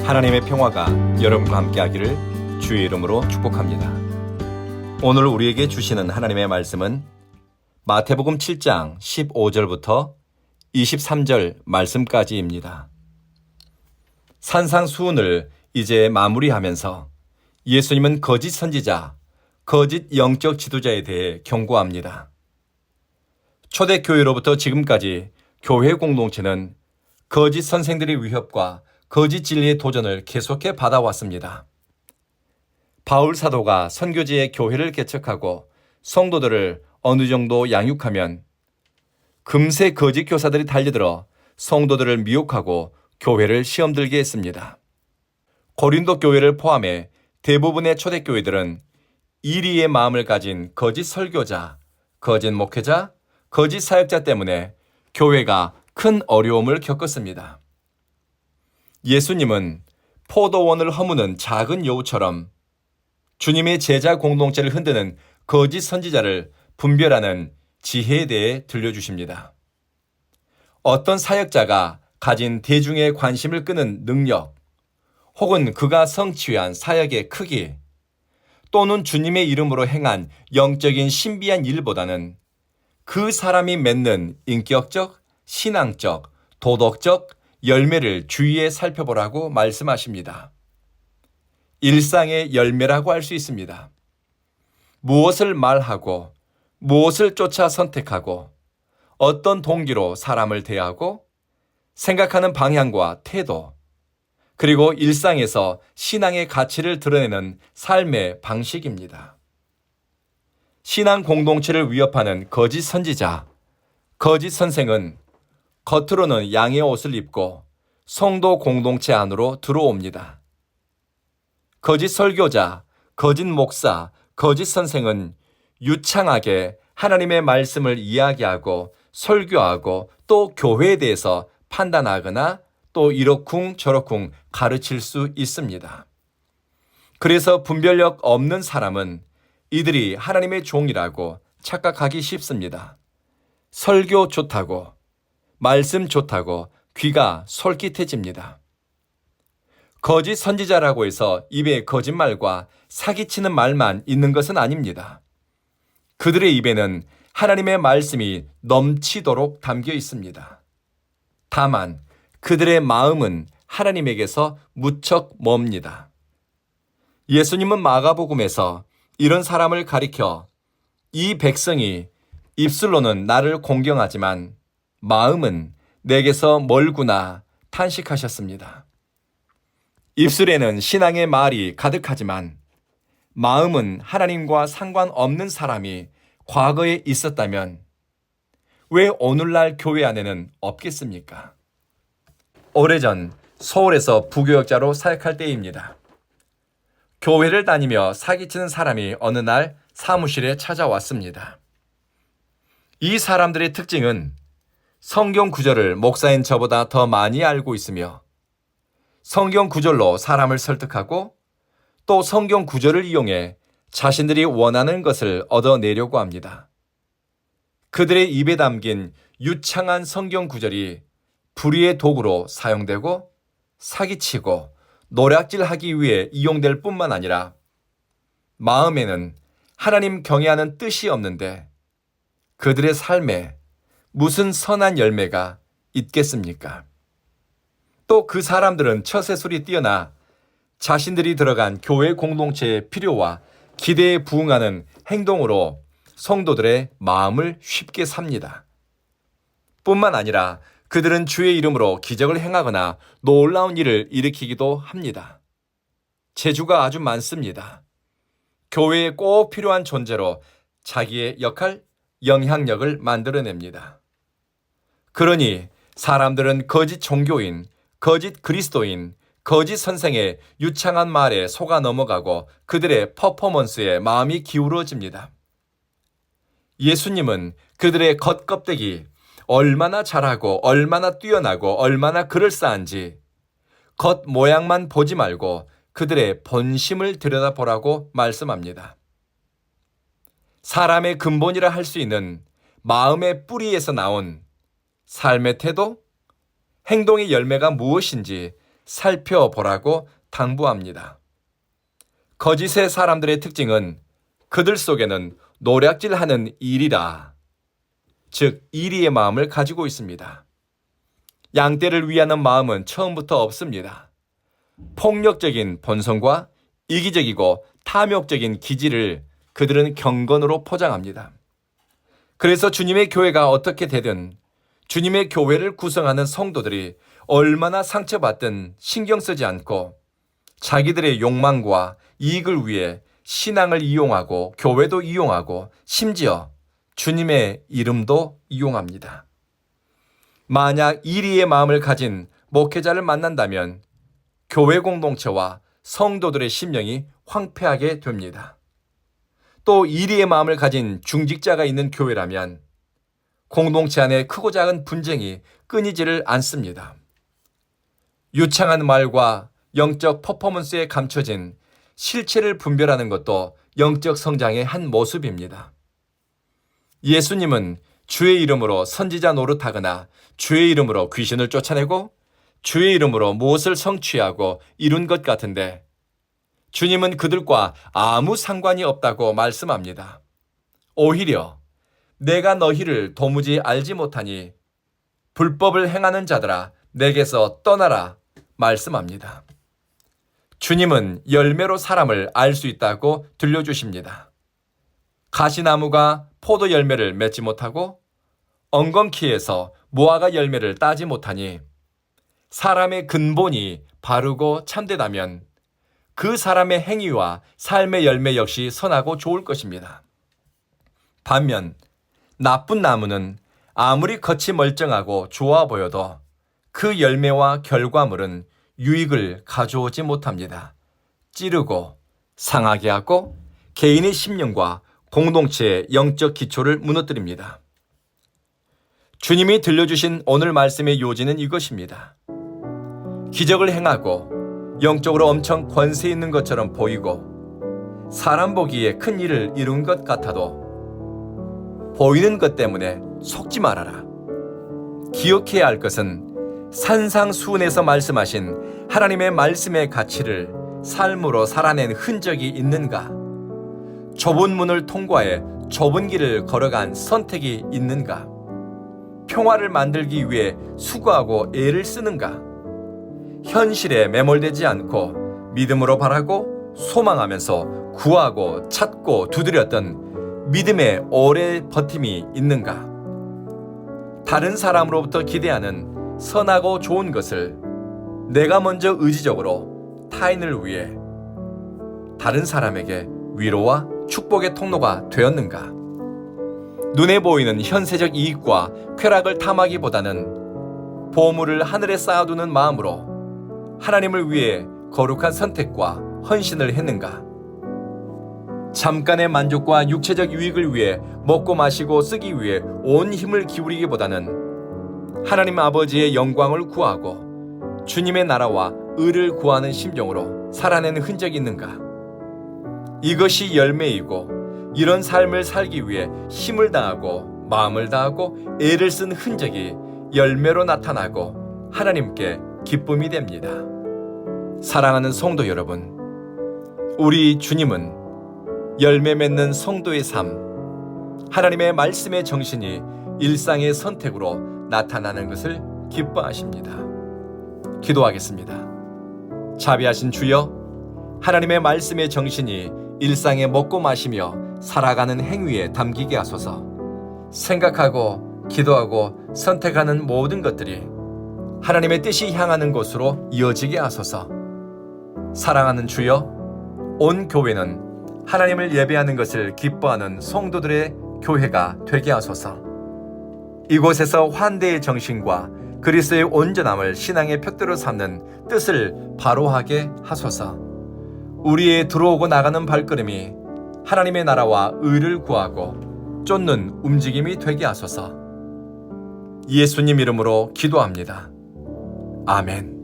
하나님의 평화가 여러분과 함께하기를 주의 이름으로 축복합니다. 오늘 우리에게 주시는 하나님의 말씀은 마태복음 7장 15절부터 23절 말씀까지입니다. 산상수훈을 이제 마무리하면서 예수님은 거짓 선지자, 거짓 영적 지도자에 대해 경고합니다. 초대교회로부터 지금까지 교회 공동체는 거짓 선생들의 위협과 거짓 진리의 도전을 계속해 받아왔습니다. 바울 사도가 선교지에 교회를 개척하고 성도들을 어느 정도 양육하면 금세 거짓 교사들이 달려들어 성도들을 미혹하고 교회를 시험들게 했습니다. 고린도 교회를 포함해 대부분의 초대교회들은 이리의 마음을 가진 거짓 설교자, 거짓 목회자, 거짓 사역자 때문에 교회가 큰 어려움을 겪었습니다. 예수님은 포도원을 허무는 작은 여우처럼 주님의 제자 공동체를 흔드는 거짓 선지자를 분별하는 지혜에 대해 들려주십니다. 어떤 사역자가 가진 대중의 관심을 끄는 능력, 혹은 그가 성취한 사역의 크기, 또는 주님의 이름으로 행한 영적인 신비한 일보다는 그 사람이 맺는 인격적, 신앙적, 도덕적 열매를 주의해 살펴보라고 말씀하십니다. 일상의 열매라고 할 수 있습니다. 무엇을 말하고 무엇을 쫓아 선택하고 어떤 동기로 사람을 대하고 생각하는 방향과 태도, 그리고 일상에서 신앙의 가치를 드러내는 삶의 방식입니다. 신앙 공동체를 위협하는 거짓 선지자, 거짓 선생은 겉으로는 양의 옷을 입고 성도 공동체 안으로 들어옵니다. 거짓 설교자, 거짓 목사, 거짓 선생은 유창하게 하나님의 말씀을 이야기하고 설교하고 또 교회에 대해서 판단하거나 또 이러쿵 저러쿵 가르칠 수 있습니다. 그래서 분별력 없는 사람은 이들이 하나님의 종이라고 착각하기 쉽습니다. 설교 좋다고, 말씀 좋다고 귀가 솔깃해집니다. 거짓 선지자라고 해서 입에 거짓말과 사기치는 말만 있는 것은 아닙니다. 그들의 입에는 하나님의 말씀이 넘치도록 담겨 있습니다. 다만 그들의 마음은 하나님에게서 무척 멉니다. 예수님은 마가복음에서 이런 사람을 가리켜 이 백성이 입술로는 나를 공경하지만 마음은 내게서 멀구나 탄식하셨습니다. 입술에는 신앙의 말이 가득하지만 마음은 하나님과 상관없는 사람이 과거에 있었다면 왜 오늘날 교회 안에는 없겠습니까? 오래전 서울에서 부교역자로 사역할 때입니다. 교회를 다니며 사기치는 사람이 어느 날 사무실에 찾아왔습니다. 이 사람들의 특징은 성경 구절을 목사인 저보다 더 많이 알고 있으며 성경 구절로 사람을 설득하고 또 성경 구절을 이용해 자신들이 원하는 것을 얻어내려고 합니다. 그들의 입에 담긴 유창한 성경 구절이 불의의 도구로 사용되고 사기치고 노략질하기 위해 이용될 뿐만 아니라 마음에는 하나님 경외하는 뜻이 없는데 그들의 삶에 무슨 선한 열매가 있겠습니까? 또 그 사람들은 처세술이 뛰어나 자신들이 들어간 교회 공동체의 필요와 기대에 부응하는 행동으로 성도들의 마음을 쉽게 삽니다. 뿐만 아니라 그들은 주의 이름으로 기적을 행하거나 놀라운 일을 일으키기도 합니다. 재주가 아주 많습니다. 교회에 꼭 필요한 존재로 자기의 역할, 영향력을 만들어냅니다. 그러니 사람들은 거짓 종교인, 거짓 그리스도인, 거짓 선생의 유창한 말에 속아 넘어가고 그들의 퍼포먼스에 마음이 기울어집니다. 예수님은 그들의 겉껍데기, 얼마나 잘하고 얼마나 뛰어나고 얼마나 그럴싸한지 겉 모양만 보지 말고 그들의 본심을 들여다보라고 말씀합니다. 사람의 근본이라 할 수 있는 마음의 뿌리에서 나온 삶의 태도, 행동의 열매가 무엇인지 살펴보라고 당부합니다. 거짓의 사람들의 특징은 그들 속에는 노략질하는 일이라, 즉 이리의 마음을 가지고 있습니다. 양떼를 위하는 마음은 처음부터 없습니다. 폭력적인 본성과 이기적이고 탐욕적인 기질을 그들은 경건으로 포장합니다. 그래서 주님의 교회가 어떻게 되든 주님의 교회를 구성하는 성도들이 얼마나 상처받든 신경 쓰지 않고 자기들의 욕망과 이익을 위해 신앙을 이용하고 교회도 이용하고 심지어 주님의 이름도 이용합니다. 만약 이리의 마음을 가진 목회자를 만난다면 교회 공동체와 성도들의 심령이 황폐하게 됩니다. 또 이리의 마음을 가진 중직자가 있는 교회라면 공동체 안에 크고 작은 분쟁이 끊이지를 않습니다. 유창한 말과 영적 퍼포먼스에 감춰진 실체를 분별하는 것도 영적 성장의 한 모습입니다. 예수님은 주의 이름으로 선지자 노릇하거나 주의 이름으로 귀신을 쫓아내고 주의 이름으로 무엇을 성취하고 이룬 것 같은데 주님은 그들과 아무 상관이 없다고 말씀합니다. 오히려 내가 너희를 도무지 알지 못하니 불법을 행하는 자들아 내게서 떠나라 말씀합니다. 주님은 열매로 사람을 알 수 있다고 들려주십니다. 가시나무가 포도 열매를 맺지 못하고 엉겅퀴에서 무화과 열매를 따지 못하니 사람의 근본이 바르고 참되다면 그 사람의 행위와 삶의 열매 역시 선하고 좋을 것입니다. 반면 나쁜 나무는 아무리 겉이 멀쩡하고 좋아 보여도 그 열매와 결과물은 유익을 가져오지 못합니다. 찌르고 상하게 하고 개인의 심령과 공동체의 영적 기초를 무너뜨립니다. 주님이 들려주신 오늘 말씀의 요지는 이것입니다. 기적을 행하고 영적으로 엄청 권세 있는 것처럼 보이고 사람 보기에 큰 일을 이룬 것 같아도 보이는 것 때문에 속지 말아라. 기억해야 할 것은 산상수훈에서 말씀하신 하나님의 말씀의 가치를 삶으로 살아낸 흔적이 있는가? 좁은 문을 통과해 좁은 길을 걸어간 선택이 있는가? 평화를 만들기 위해 수고하고 애를 쓰는가? 현실에 매몰되지 않고 믿음으로 바라고 소망하면서 구하고 찾고 두드렸던 믿음의 오래 버팀이 있는가? 다른 사람으로부터 기대하는 선하고 좋은 것을 내가 먼저 의지적으로 타인을 위해 다른 사람에게 위로와 축복의 통로가 되었는가? 눈에 보이는 현세적 이익과 쾌락을 탐하기보다는 보물을 하늘에 쌓아두는 마음으로 하나님을 위해 거룩한 선택과 헌신을 했는가? 잠깐의 만족과 육체적 유익을 위해 먹고 마시고 쓰기 위해 온 힘을 기울이기보다는 하나님 아버지의 영광을 구하고 주님의 나라와 의를 구하는 심정으로 살아낸 흔적이 있는가? 이것이 열매이고 이런 삶을 살기 위해 힘을 다하고 마음을 다하고 애를 쓴 흔적이 열매로 나타나고 하나님께 기쁨이 됩니다. 사랑하는 성도 여러분, 우리 주님은 열매 맺는 성도의 삶, 하나님의 말씀의 정신이 일상의 선택으로 나타나는 것을 기뻐하십니다. 기도하겠습니다. 자비하신 주여, 하나님의 말씀의 정신이 일상에 먹고 마시며 살아가는 행위에 담기게 하소서. 생각하고 기도하고 선택하는 모든 것들이 하나님의 뜻이 향하는 곳으로 이어지게 하소서. 사랑하는 주여, 온 교회는 하나님을 예배하는 것을 기뻐하는 성도들의 교회가 되게 하소서. 이곳에서 환대의 정신과 그리스도의 온전함을 신앙의 푯대로 삼는 뜻을 바로하게 하소서. 우리의 들어오고 나가는 발걸음이 하나님의 나라와 의를 구하고 쫓는 움직임이 되게 하소서. 예수님 이름으로 기도합니다. 아멘.